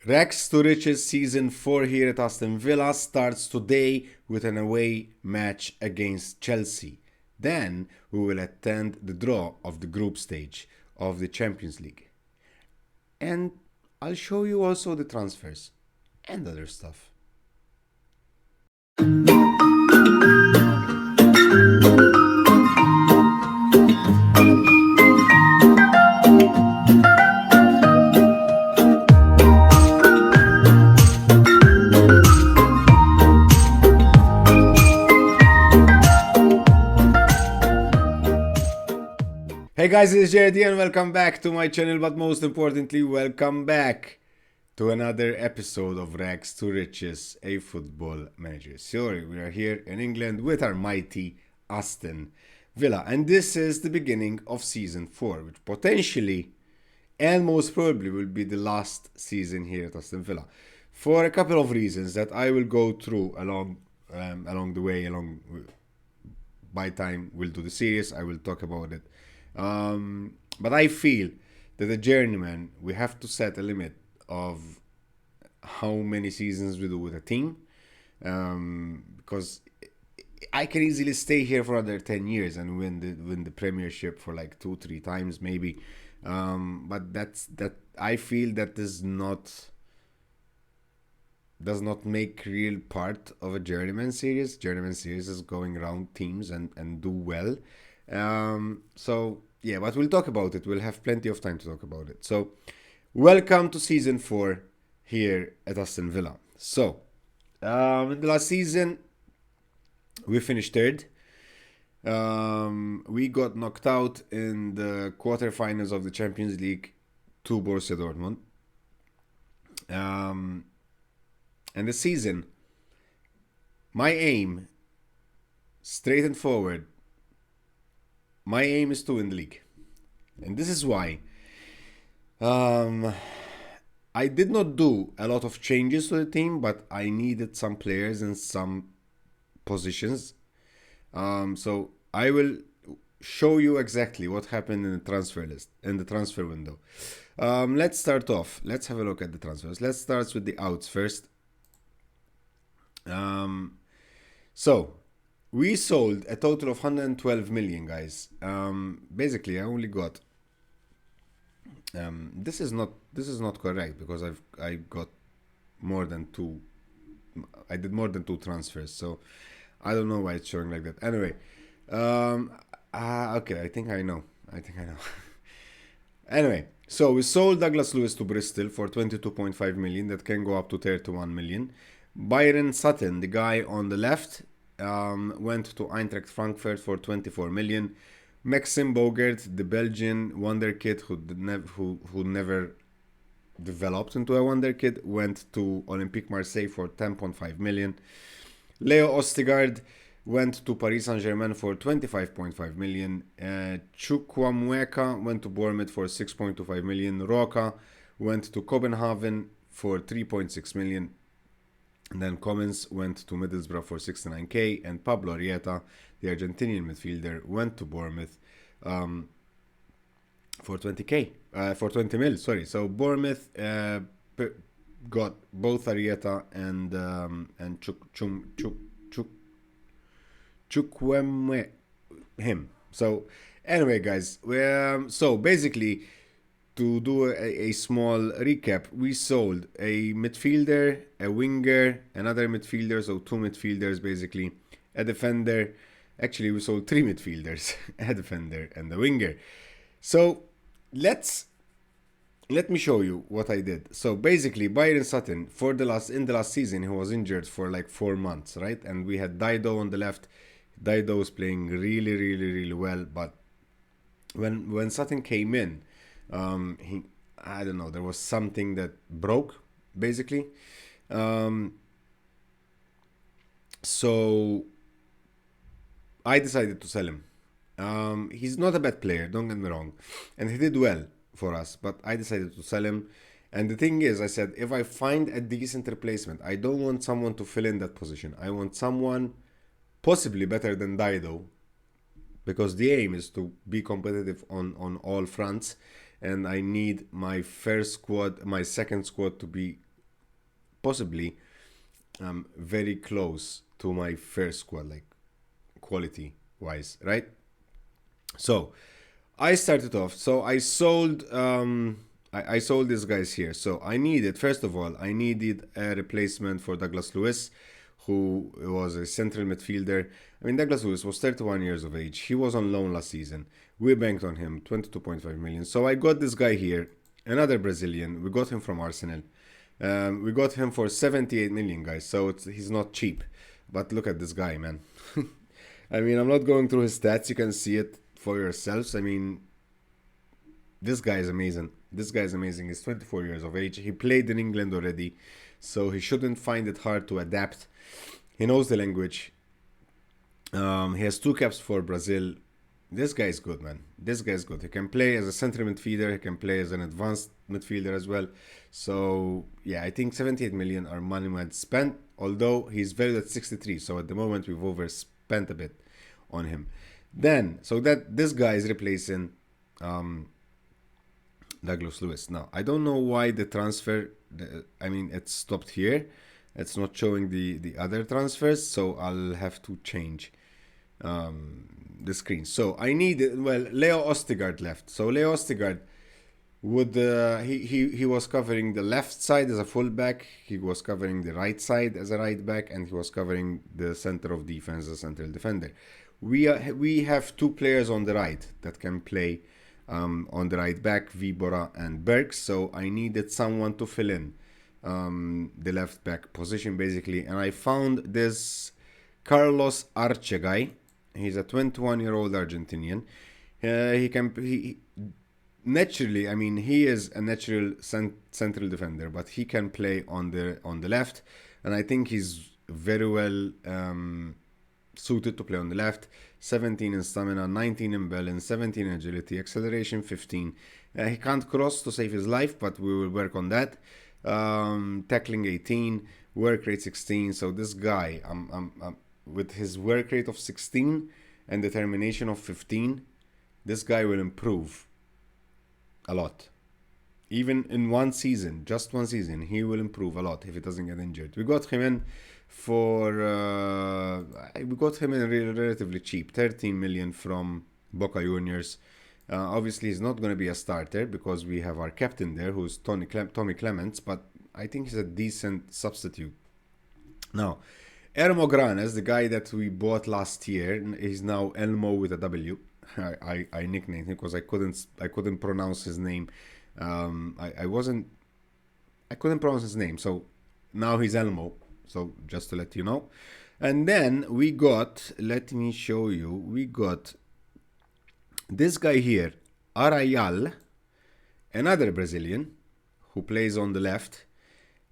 Rex to Riches Season 4 here at Aston Villa starts today with an away match against Chelsea. Then we will attend the draw of the group stage of the Champions League. And I'll show you also the transfers and other stuff. Hey guys, it's JD and welcome back to my channel, but most importantly, welcome back to another episode of Rags to Riches, a football manager. Sorry, we are here in England with our mighty Aston Villa, and this is the beginning of season 4, which potentially and most probably will be the last season here at Aston Villa, for a couple of reasons that I will go through along the way. By time we'll do the series, I will talk about it. But I feel that the journeyman, we have to set a limit of how many seasons we do with a team, because I can easily stay here for another 10 years and win the Premiership for like 2-3 times maybe, but that I feel that does not make real part of a journeyman series. Journeyman series is going around teams and do well. So yeah, but we'll talk about it. We'll have plenty of time to talk about it. So welcome to season 4 here at Aston Villa. So in the last season we finished third. We got knocked out in the quarterfinals of the Champions League to Borussia Dortmund. And the season, my aim, straight and forward, my aim is to win the league. And this is why I did not do a lot of changes to the team, but I needed some players in some positions. So I will show you exactly what happened in the transfer list, in the transfer window. Let's start off. Let's have a look at the transfers. Let's start with the outs first. So we sold a total of 112 million, guys. Basically, I only got. This is not correct because I got more than two. I did more than 2 transfers, so I don't know why it's showing like that. Anyway, okay, I think I know. Anyway, so we sold Douglas Lewis to Bristol for 22.5 million. That can go up to 31 million. Byron Sutton, the guy on the left, went to Eintracht Frankfurt for 24 million. Maxim Bogert, the Belgian wonder kid who never developed into a wonder kid, went to Olympique Marseille for 10.5 million. Leo Ostigard went to Paris Saint-Germain for 25.5 million. Chukwuemeka went to Bournemouth for 6.25 million. Roca went to Copenhagen for 3.6 million. And then Commons went to Middlesbrough for 69k, and Pablo Arrieta, the Argentinian midfielder, went to Bournemouth for 20 mil. Sorry, so Bournemouth got both Arrieta and Chukwuemeka him. So anyway, guys, so basically, to do a small recap, we sold a midfielder, a winger, another midfielder, so 2 midfielders basically, a defender. Actually, we sold 3 midfielders, a defender and a winger. So let me show you what I did. So basically, Byron Sutton, in the last season, he was injured for like 4 months, right? And we had Dido on the left. Dido was playing really, really, really well, but when Sutton came in, I don't know, there was something that broke, basically. So I decided to sell him. He's not a bad player, don't get me wrong, and he did well for us, but I decided to sell him. And the thing is, I said, if I find a decent replacement, I don't want someone to fill in that position. I want someone possibly better than Dido, because the aim is to be competitive on all fronts, and I need my second squad to be possibly very close to my first squad, like quality wise, right? So I started off. So I sold these guys here. So I needed, first of all, I needed a replacement for Douglas Lewis, who was a central midfielder. I mean, Douglas Lewis was 31 years of age. He was on loan last season. We banked on him 22.5 million. So I got this guy here, another Brazilian. We got him from Arsenal. We got him for 78 million, guys. So he's not cheap. But look at this guy, man. I mean, I'm not going through his stats. You can see it for yourselves. I mean, this guy is amazing. This guy is amazing. He's 24 years of age. He played in England already, so he shouldn't find it hard to adapt. He knows the language. He has 2 caps for Brazil. This guy is good, man. This guy is good. He can play as a central midfielder. He can play as an advanced midfielder as well. So, yeah, I think 78 million are money well spent, although he's valued at 63. So at the moment, we've overspent a bit on him. Then, so that this guy is replacing Douglas Lewis. Now, I don't know why the transfer, it stopped here. It's not showing the other transfers, so I'll have to change the screen. So I need, Leo Ostigard left. So Leo Ostigard would, he was covering the left side as a fullback, he was covering the right side as a right back, and he was covering the center of defense as a central defender. We have 2 players on the right that can play on the right back, Vibora and Berg. So I needed someone to fill in the left back position, basically. And I found this Carlos Arce guy. He's a 21-year-old Argentinian. Naturally, I mean, he is a natural central defender, but he can play on the left, and I think he's very well suited to play on the left. 17 in stamina, 19 in balance, 17 in agility, acceleration 15. He can't cross to save his life, but we will work on that. Tackling 18, work rate 16. So this guy, with his work rate of 16 and determination of 15, this guy will improve a lot. Even in one season, just one season, he will improve a lot if he doesn't get injured. We got him in relatively cheap, 13 million from Boca Juniors. Obviously, he's not going to be a starter because we have our captain there, who's Tommy Clements, but I think he's a decent substitute. Now, Ermo Granes, the guy that we bought last year, is now Elmo with a W. I nicknamed him because I couldn't pronounce his name. I couldn't pronounce his name, so now he's Elmo. So just to let you know. And then we got, let me show you, we got this guy here, Arayal, another Brazilian who plays on the left.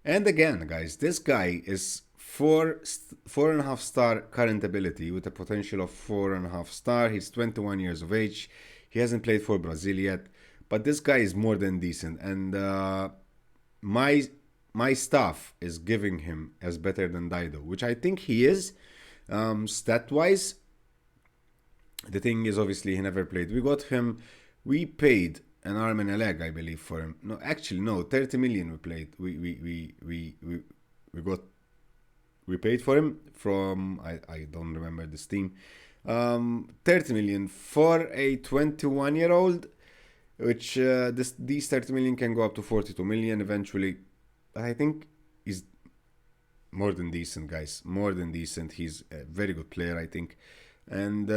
And again, guys, this guy is 4.5 star current ability with a potential of 4.5 star. He's 21 years of age. He hasn't played for Brazil yet, but this guy is more than decent. And my staff is giving him as better than Dido, which I think he is, stat-wise. The thing is, obviously, he never played. We paid an arm and a leg, I believe, for him. No, actually, no, 30 million we played. We paid for him from, I don't remember this team, 30 million for a 21-year-old, which these 30 million can go up to 42 million eventually. I think he's more than decent, guys. More than decent. He's a very good player, I think. And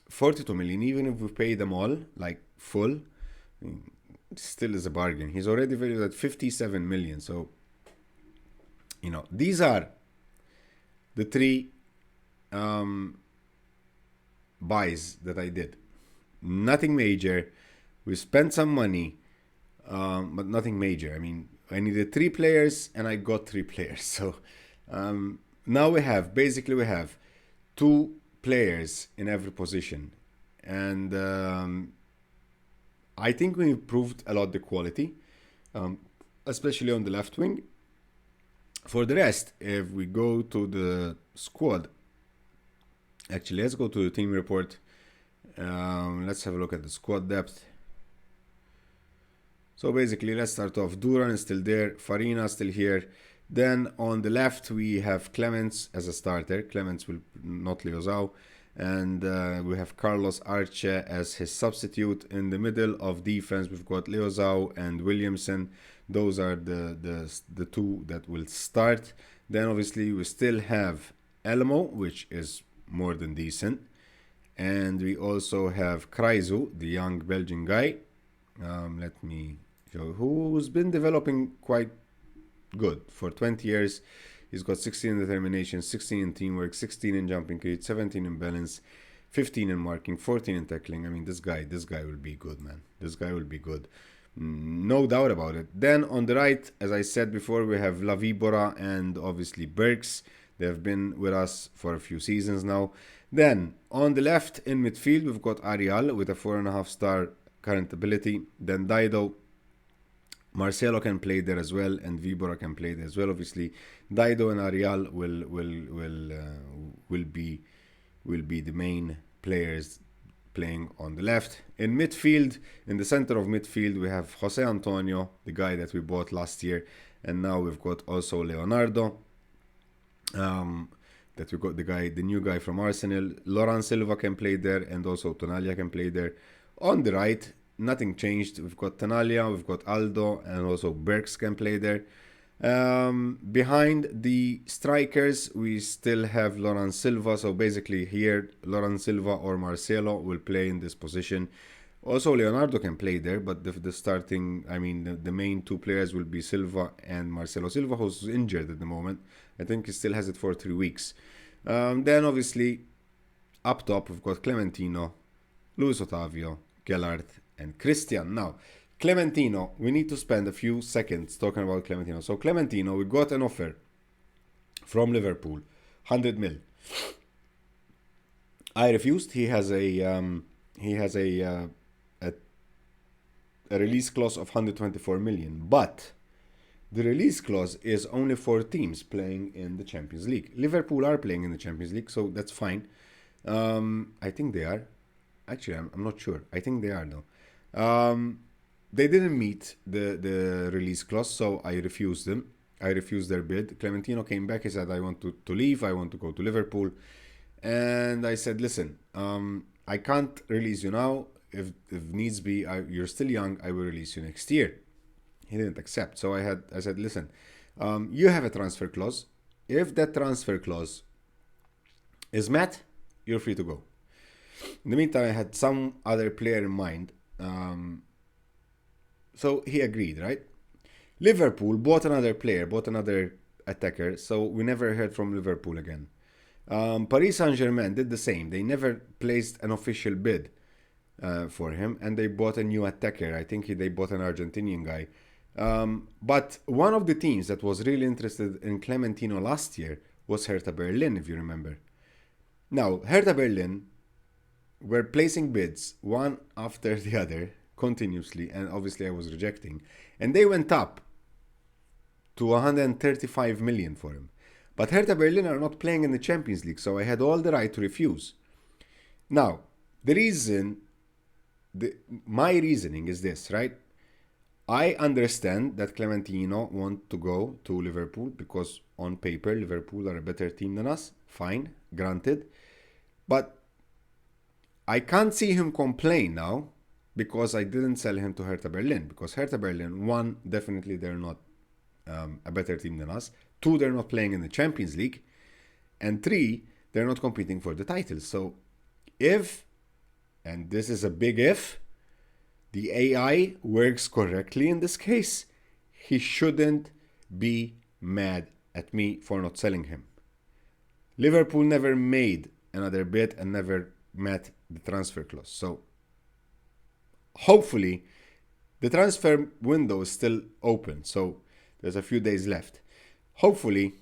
42 million, even if we pay them all, like full, it still is a bargain. He's already valued at 57 million. So, these are the 3 buys that I did. Nothing major. We spent some money, but nothing major. I mean, I needed 3 players and I got 3 players. So now we have 2 players in every position. And I think we improved a lot the quality, especially on the left wing. For the rest, if we go to the squad, actually, let's go to the team report. Let's have a look at the squad depth. So basically, let's start off. Duran is still there. Farina is still here. Then on the left, we have Clemens as a starter. Clemens will not Leozao. And we have Carlos Arce as his substitute. In the middle of defense, we've got Leozao and Williamson. Those are the two that will start. Then obviously we still have Elmo, which is more than decent. And we also have Kreizu, the young Belgian guy. Let me show, who's been developing quite good for 20 years. He's got 16 in determination, 16 in teamwork, 16 in jumping create, 17 in balance, 15 in marking, 14 in tackling. I mean, this guy will be good, man. This guy will be good. No doubt about it. Then on the right, as I said before, we have Lavibora and obviously Berks. They have been with us for a few seasons now. Then on the left in midfield, we've got Arial with a 4.5 star current ability. Then Dido. Marcelo can play there as well, and Vibora can play there as well. Obviously, Dido and Arial will be the main players playing on the left. In midfield, in the center of midfield, we have Jose Antonio, the guy that we bought last year, and now we've got also Leonardo. That we got the new guy from Arsenal. Laurent Silva can play there, and also Tonali can play there. On the right, nothing changed. We've got Tanalia, we've got Aldo, and also Berks can play there. Behind the strikers, we still have Laurent Silva. So basically here, Laurent Silva or Marcelo will play in this position. Also, Leonardo can play there, but the starting, the main two players will be Silva and Marcelo. Silva, who's injured at the moment. I think he still has it for 3 weeks. Then obviously, up top, we've got Clementino, Luis Otavio, Gellert, and Christian. Now, Clementino, we need to spend a few seconds talking about Clementino. So Clementino, we got an offer from Liverpool, 100 mil. I refused. He has a release clause of 124 million, but the release clause is only for teams playing in the Champions League. Liverpool are playing in the Champions League, so that's fine. I think they are. Actually, I'm not sure. I think they are though. They didn't meet the release clause, so I refused them. I refused their bid. Clementino came back. He said, I want to leave. I want to go to Liverpool. And I said, listen, I can't release you now. If needs be, you're still young. I will release you next year. He didn't accept. So I said, listen, you have a transfer clause. If that transfer clause is met, you're free to go. In the meantime, I had some other player in mind. So he agreed, right? Liverpool bought another player, bought another attacker. So we never heard from Liverpool again. Paris Saint-Germain did the same. They never placed an official bid for him. And they bought a new attacker. I think they bought an Argentinian guy. But one of the teams that was really interested in Clementino last year was Hertha Berlin, if you remember. Now, Hertha Berlin were placing bids one after the other continuously, and obviously I was rejecting. And they went up to 135 million for him. But Hertha Berlin are not playing in the Champions League, so I had all the right to refuse. Now, my reasoning is this, right? I understand that Clementino want to go to Liverpool because on paper Liverpool are a better team than us. Fine, granted. But I can't see him complain now because I didn't sell him to Hertha Berlin. Because Hertha Berlin, one, definitely they're not a better team than us. Two, they're not playing in the Champions League. And three, they're not competing for the title. So if, and this is a big if, the AI works correctly in this case, he shouldn't be mad at me for not selling him. Liverpool never made another bid and never met the transfer clause. So hopefully the transfer window is still open. So there's a few days left. Hopefully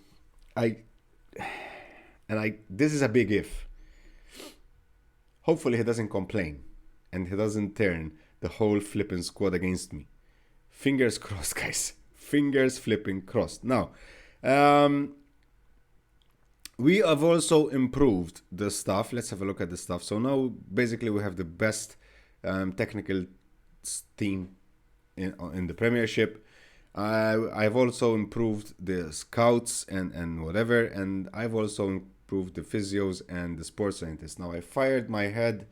this is a big if. Hopefully he doesn't complain and he doesn't turn the whole flipping squad against me. Fingers crossed, guys. Fingers flipping crossed. Now, we have also improved the stuff. Let's have a look at the stuff. So now, basically, we have the best technical team in the Premiership. I've also improved the scouts and whatever, and I've also improved the physios and the sports scientists. Now I fired my head,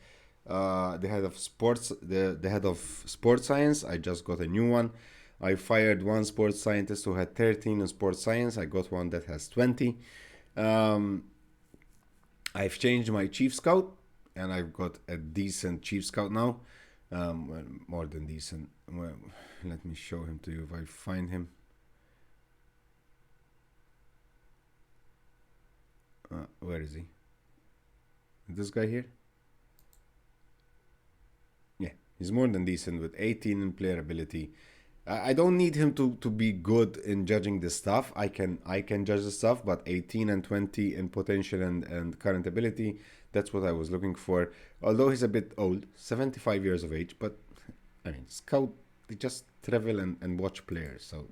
the head of sports, the head of sports science. I just got a new one. I fired one sports scientist who had 13 in sports science. I got one that has 20. Um, I've changed my chief scout, and I've got a decent chief scout now. Well, more than decent. Well, let me show him to you if I find him. Where is he? This guy here? Yeah, he's more than decent with 18 in player ability. I don't need him to be good in judging this stuff. I can judge the stuff, but 18 and 20 in potential and current ability, that's what I was looking for. Although he's a bit old, 75 years of age, but I mean, scout, they just travel and watch players, so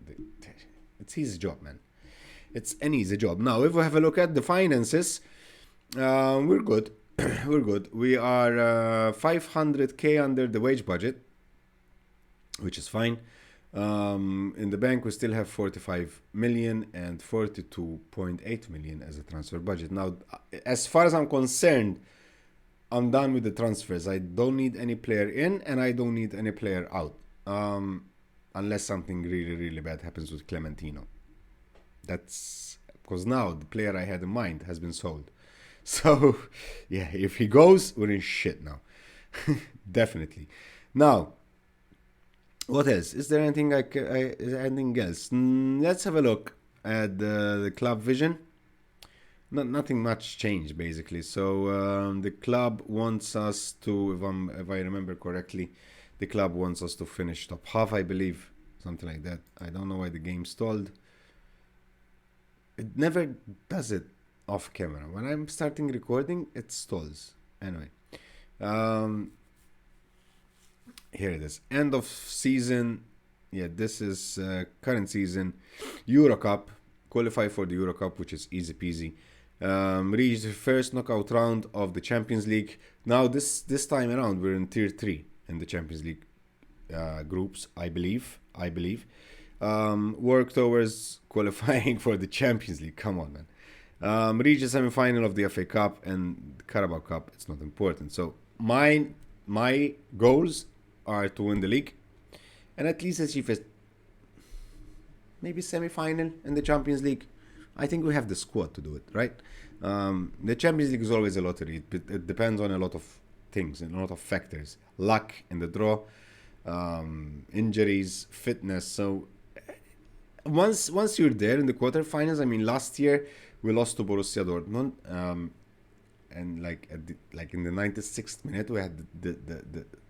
it's his job, man. It's an easy job. Now, if we have a look at the finances, we're good. We're good. We are 500k under the wage budget, which is fine. In the bank, we still have 45 million and 42.8 million as a transfer budget. Now, as far as I'm concerned, I'm done with the transfers. I don't need any player in and I don't need any player out. Unless something really, really bad happens with Clementino. That's because now the player I had in mind has been sold. So, yeah, if he goes, we're in shit now. Definitely. Now, what else? Is there anything is there anything else? Let's have a look at the club vision. Nothing much changed basically. So the club wants us to, if I remember correctly, the club wants us to finish top half, I believe, something like that. I don't know why the game stalled. It never does it off camera. When I'm starting recording, it stalls. Anyway, um, here it is. End of season. Yeah, this is current season. Euro Cup. Qualify for the Euro Cup, which is easy peasy. Reach the first knockout round of the Champions League. Now this time around, we're in tier 3 in the Champions League groups, I believe. Work towards qualifying for the Champions League. Come on, man. Reach the semi-final of the FA Cup and the Carabao Cup. It's not important. So my goals are to win the league and at least achieve a maybe semi-final in the Champions League. I think we have the squad to do it, right? The Champions League is always a lottery. It depends on a lot of things and a lot of factors. Luck in the draw, injuries, fitness. So once you're there in the quarterfinals, I mean, last year we lost to Borussia Dortmund, and like in the 96th minute we had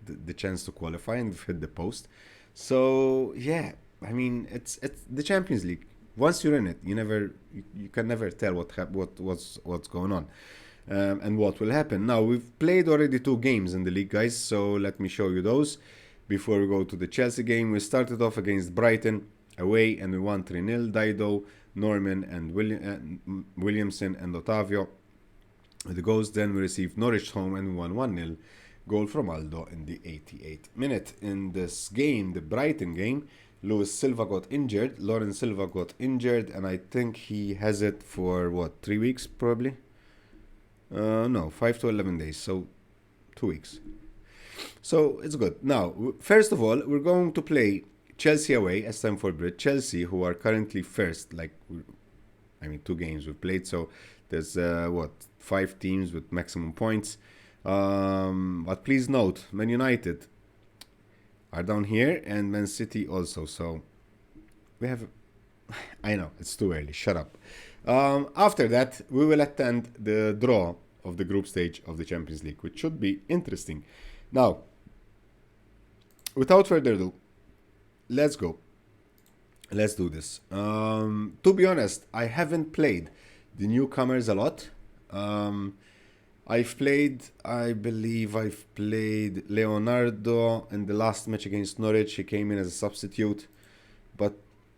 the chance to qualify and hit the post. So yeah, I mean, it's the Champions League. Once you're in it, you can never tell what's going on, and what will happen. Now we've played already 2 games in the league, guys. So let me show you those before we go to the Chelsea game. We started off against Brighton away and we won 3-0. Dido, Norman, and Williamson and Otavio with the goals. Then we received Norwich home and we won 1-0. Goal from Aldo in the 88th minute. In this game, the Brighton game, Luis Silva got injured, Lawrence Silva got injured, and I think he has it for 3 weeks probably? No, 5 to 11 days, so 2 weeks. So it's good. Now, first of all, we're going to play Chelsea away at Stamford Bridge. Chelsea, who are currently first, 2 games we've played, so there's 5 teams with maximum points. But please note, Man United are down here and Man City also. So we have, I know it's too early, shut up. After that, we will attend the draw of the group stage of the Champions League, which should be interesting. Now, without further ado, let's go. Let's do this. To be honest, I haven't played the newcomers a lot. I believe I've played Leonardo in the last match against Norwich. He came in as a substitute,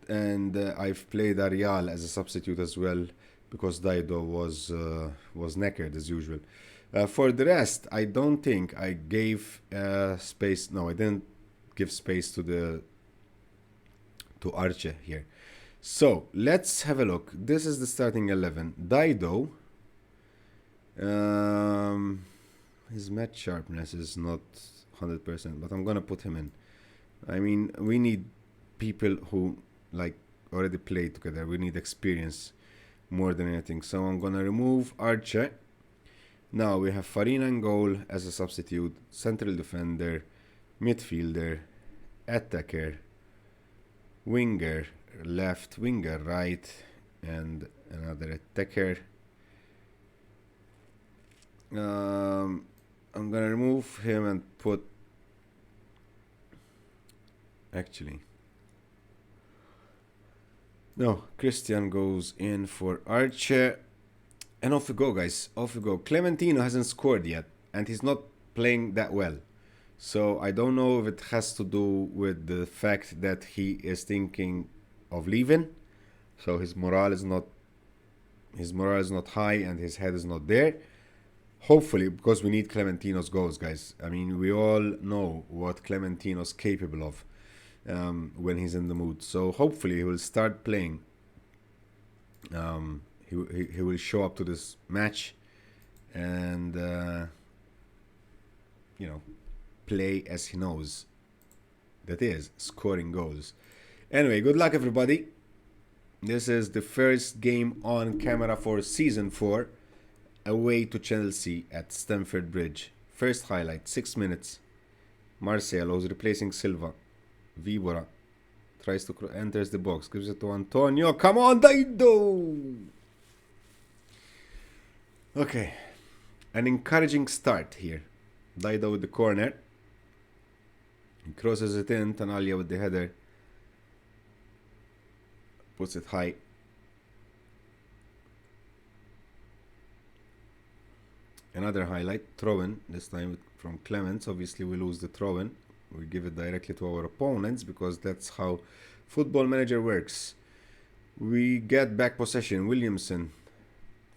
and I've played Ariel as a substitute as well because Dido was knackered as usual. For the rest, I don't think I gave space. No, I didn't give space to to Arce here. So let's have a look. This is the starting 11. Dido. His match sharpness is not 100%, but I'm gonna put him in. I mean, we need people who like already played together. We need experience more than anything. So I'm gonna remove Arce. Now we have Farina in goal as a substitute, central defender, midfielder, attacker, winger left, winger right, and another attacker. I'm gonna remove him and put, actually, no, Christian goes in for Arce. And off we go, guys. Off we go. Clementino hasn't scored yet, and he's not playing that well. So I don't know if it has to do with the fact that he is thinking of leaving. So his morale is not high, and his head is not there. Hopefully, because we need Clementino's goals, guys. I mean, we all know what Clementino's capable of when he's in the mood. So hopefully he will start playing. He will show up to this match and, play as he knows. That is, scoring goals. Anyway, good luck, everybody. This is the first game on camera for Season 4, away to Chelsea at Stamford Bridge. First highlight, 6 minutes. Marcelo's replacing Silva. Vibora tries to enters the box, gives it to Antonio. Come on, Dido! Okay, an encouraging start here. Dido with the corner. He crosses it in. Tanalia with the header. Puts it high. Another highlight. Throw-in, this time from Clements. Obviously we lose the throw-in. We give it directly to our opponents because that's how Football Manager works. We get back possession. Williamson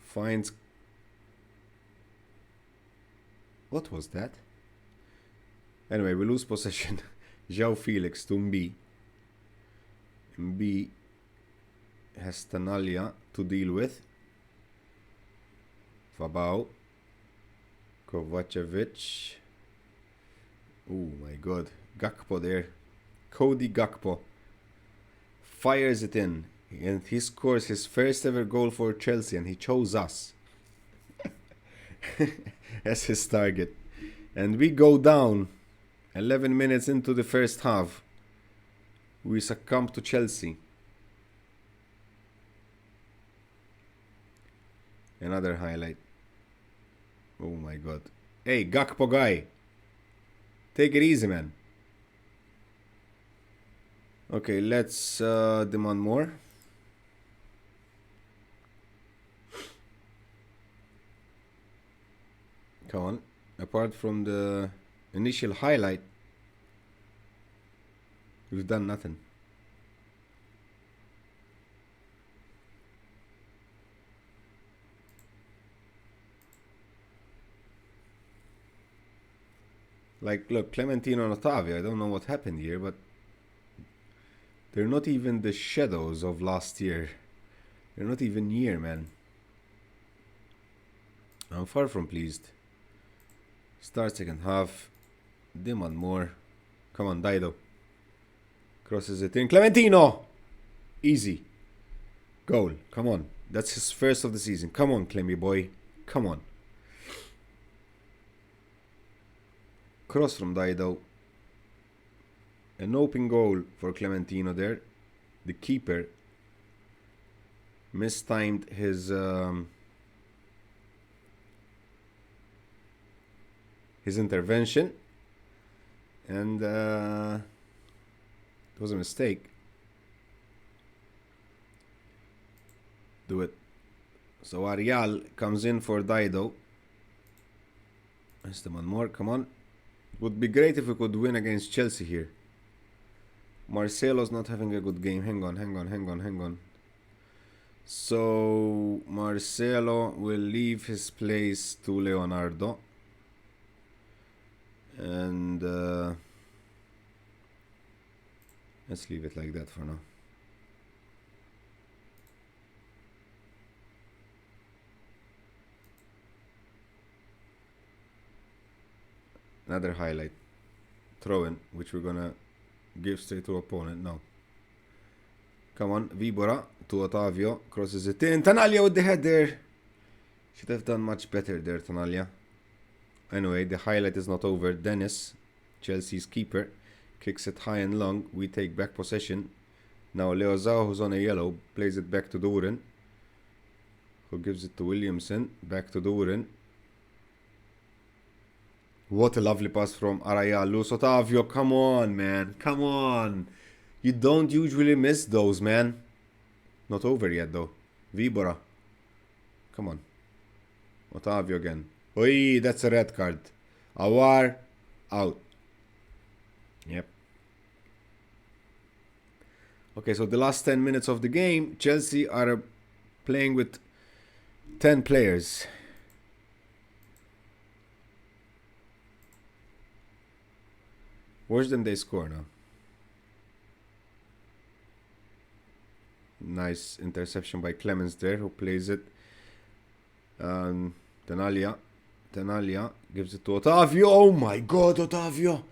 finds... What was that? Anyway, we lose possession. João Felix to Mb. Mb has Tanalia to deal with. Fabao. Kovacevic. Oh my god. Gakpo there. Cody Gakpo fires it in. And he scores his first ever goal for Chelsea, and he chose us as his target. And we go down 11 minutes into the first half. We succumb to Chelsea. Another highlight. Oh my god. Hey, Gakpo guy. Take it easy, man. Okay, let's demand more. Come on. Apart from the initial highlight, we've done nothing. Like, look, Clementino and Otavio, I don't know what happened here, but they're not even the shadows of last year. They're not even near, man. I'm far from pleased. Start second half. Demand more. Come on, Dido. Crosses it in. Clementino! Easy. Goal. Come on. That's his first of the season. Come on, Clemmy boy. Come on. Cross from Dido. An open goal for Clementino there. The keeper mistimed his intervention, and it was a mistake. Do it. So Arial comes in for Dido. That's the one more. Come on. Would be great if we could win against Chelsea here. Marcelo's not having a good game. Hang on. So Marcelo will leave his place to Leonardo. And let's leave it like that for now. Another highlight. Throw in, which we're gonna give straight to opponent. No. Come on, Vibora to Otavio. Crosses it in. Tanalia with the header. Should have done much better there, Tanalia. Anyway, the highlight is not over. Dennis, Chelsea's keeper, kicks it high and long. We take back possession. Now Leo Zhao, who's on a yellow, plays it back to Duran, who gives it to Williamson. Back to Duran. What a lovely pass from Araya. Luis Otavio, come on, man. Come on. You don't usually miss those, man. Not over yet, though. Vibora. Come on. Otavio again. Oi, that's a red card. Awar, out. Yep. Okay, so the last 10 minutes of the game, Chelsea are playing with 10 players. Watch them, they score now. Nice interception by Clemens there, who plays it. Tenalia gives it to Otavio. Oh my god, Otavio!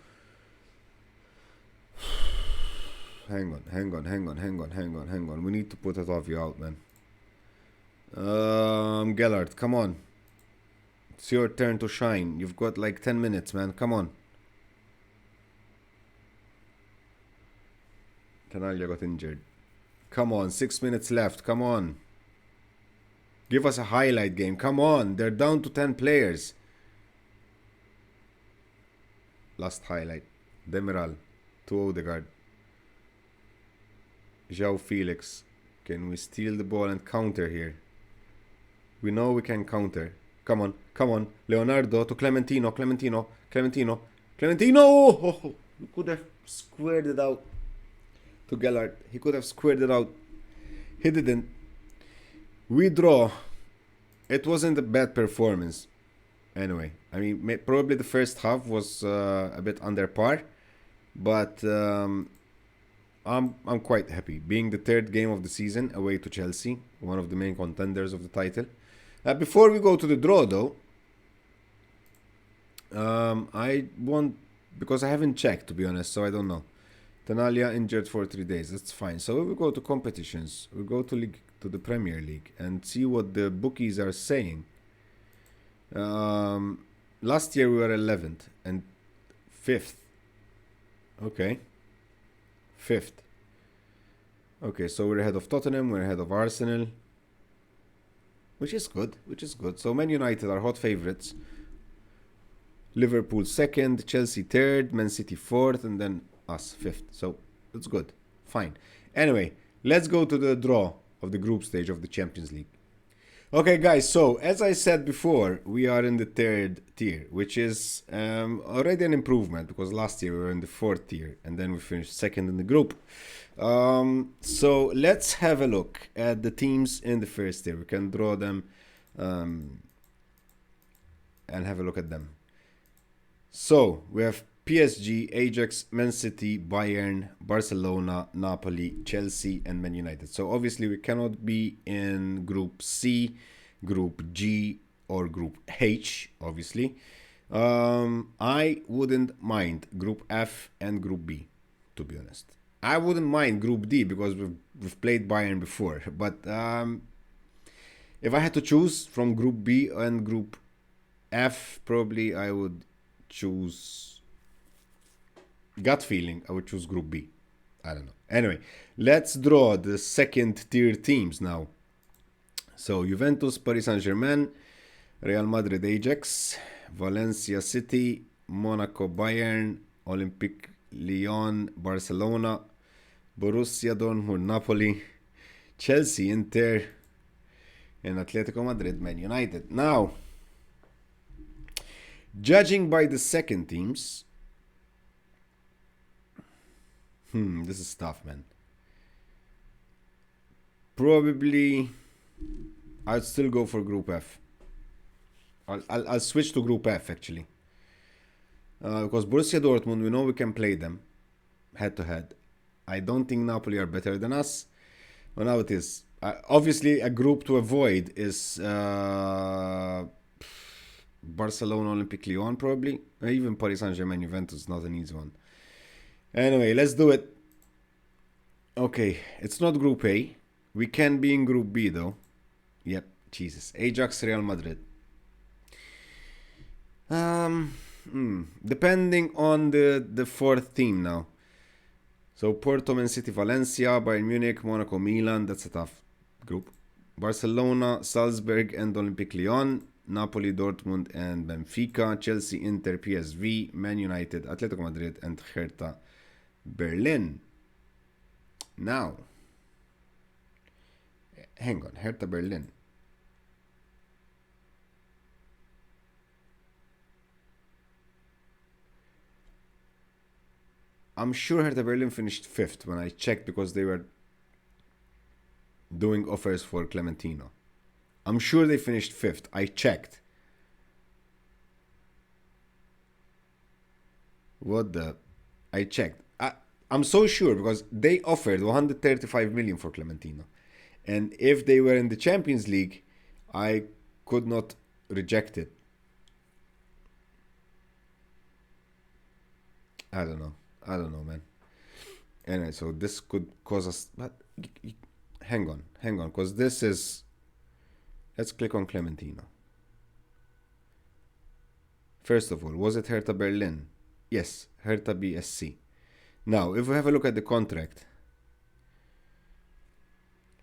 Hang on. We need to put Otavio out, man. Gellert, come on. It's your turn to shine. You've got like 10 minutes, man. Come on. Tenalia got injured. Come on, 6 minutes left. Come on. Give us a highlight game. Come on. They're down to 10 players. Last highlight. Demiral to Odegaard. João Felix. Can we steal the ball and counter here? We know we can counter. Come on. Leonardo to Clementino. Oh, we could have squared it out. To Gellert. He could have squared it out. He didn't. We draw. It wasn't a bad performance. Anyway, I mean, probably the first half was a bit under par, but I'm quite happy. Being the third game of the season away to Chelsea, one of the main contenders of the title. Before we go to the draw, though, I want, because I haven't checked, to be honest, so I don't know. Tenalia injured for 3 days. That's fine. So we go to competitions. We go to the Premier League and see what the bookies are saying. Last year we were 11th and 5th. Okay. 5th. Okay, so we're ahead of Tottenham. We're ahead of Arsenal. Which is good. So Man United are hot favourites. Liverpool 2nd. Chelsea 3rd. Man City 4th. And then us 5th. So it's good. Fine. Anyway, let's go to the draw of the group stage of the Champions League. Okay, guys, so as I said before, we are in the 3rd tier, which is already an improvement, because last year we were in the 4th tier and then we finished 2nd in the group. So let's have a look at the teams in the 1st tier. We can draw them and have a look at them. So we have PSG, Ajax, Man City, Bayern, Barcelona, Napoli, Chelsea, and Man United. So obviously we cannot be in Group C, Group G, or Group H, obviously. I wouldn't mind Group F and Group B, to be honest. I wouldn't mind Group D because we've played Bayern before. But if I had to choose from Group B and Group F, probably I would choose... gut feeling, I would choose Group B. I don't know. Anyway, let's draw the 2nd tier teams now. So Juventus, Paris Saint-Germain, Real Madrid, Ajax, Valencia City, Monaco, Bayern, Olympique Lyon, Barcelona, Borussia Dortmund, Napoli, Chelsea, Inter, and Atletico Madrid, Man United. Now, judging by the 2nd teams, this is tough, man. Probably I'd still go for Group F. I'll switch to Group F, actually. Because Borussia Dortmund, we know we can play them head to head. I don't think Napoli are better than us. Well, now it is. Obviously, a group to avoid is Barcelona, Olympique Lyon, probably. Even Paris Saint-Germain, Juventus, not an easy one. Anyway, let's do it. Okay, it's not Group A. We can be in Group B, though. Yep, Jesus. Ajax, Real Madrid. Depending on the fourth team now. So Porto, Man City, Valencia, Bayern Munich, Monaco, Milan. That's a tough group. Barcelona, Salzburg, and Olympique Lyon. Napoli, Dortmund, and Benfica. Chelsea, Inter, PSV, Man United, Atletico Madrid, and Hertha Berlin. Now, hang on, Hertha Berlin. I'm sure Hertha Berlin finished 5th when I checked because they were doing offers for Clementino. I'm sure they finished 5th. I checked. What the? I checked. I'm so sure because they offered 135 million for Clementino. And if they were in the Champions League, I could not reject it. I don't know, man. Anyway, so this could cause us. But hang on, because this is. Let's click on Clementino. First of all, was it Hertha Berlin? Yes, Hertha BSC. Now, if we have a look at the contract,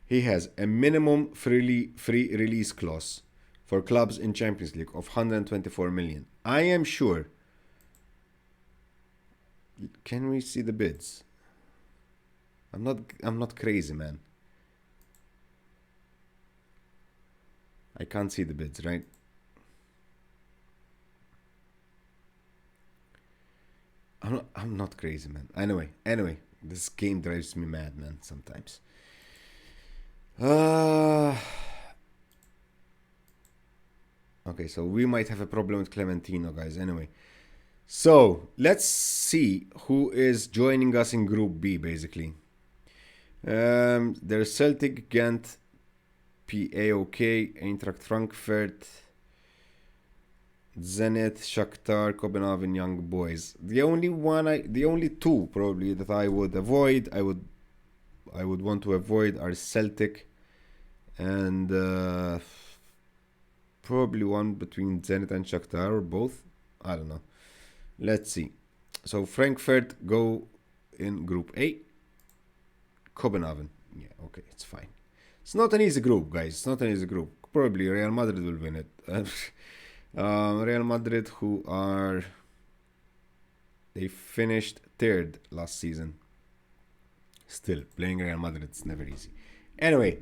he has a minimum free release clause for clubs in Champions League of 124 million. I am sure. Can we see the bids? I'm not crazy, man. I can't see the bids, right? I'm not crazy, man. Anyway, this game drives me mad, man, sometimes. Okay, so we might have a problem with Clementino, guys. Anyway, so let's see who is joining us in Group B, basically. There's Celtic, Ghent, PAOK, Eintracht Frankfurt, Zenit, Shakhtar, Copenhagen, Young Boys. The only two probably that I would avoid, I would want to avoid are Celtic and probably one between Zenit and Shakhtar or both. I don't know. Let's see. So Frankfurt go in Group A. Copenhagen. Yeah, okay, it's fine. It's not an easy group, guys. It's not an easy group. Probably Real Madrid will win it. Real Madrid, they finished 3rd last season. Still, playing Real Madrid, it's never easy. Anyway,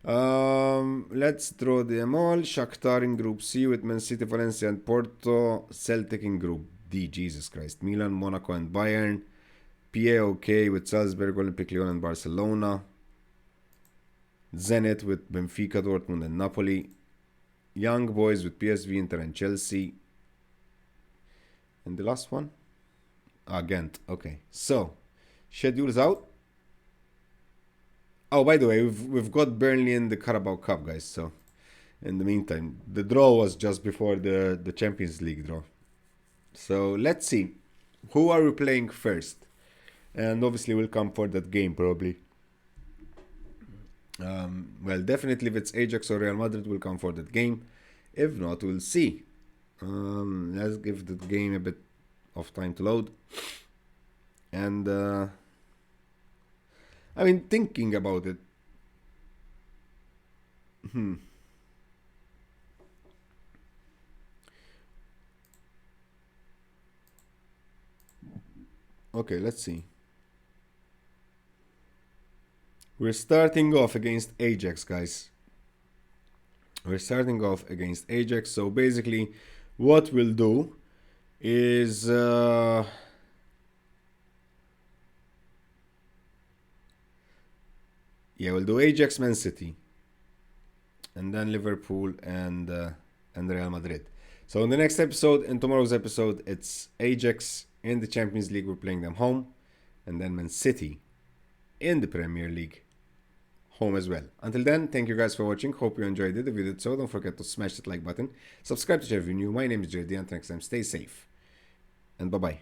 let's draw them all. Shakhtar in Group C with Man City, Valencia, and Porto. Celtic in Group D, Jesus Christ. Milan, Monaco, and Bayern. PAOK with Salzburg, Olympique Lyon, and Barcelona. Zenit with Benfica, Dortmund, and Napoli. Young Boys with PSV, Inter, and Chelsea. And the last one? Ghent. Okay. So, schedule's out. Oh, by the way, we've got Burnley in the Carabao Cup, guys. So, in the meantime, the draw was just before the Champions League draw. So, let's see. Who are we playing first? And obviously, we'll come for that game, probably. Well, definitely if it's Ajax or Real Madrid, we'll come for that game. If not, we'll see. Let's give the game a bit of time to load. And I mean, thinking about it. Okay, let's see. We're starting off against Ajax, guys. We're starting off against Ajax. So basically, what we'll do is we'll do Ajax, Man City, and then Liverpool and Real Madrid. So in the next episode, in tomorrow's episode, it's Ajax in the Champions League. We're playing them home, and then Man City in the Premier League home as well. Until then, thank you guys for watching. Hope you enjoyed it. If you did so, don't forget to smash that like button. Subscribe to share if you're new. My name is JD. Until next time, stay safe. And bye-bye.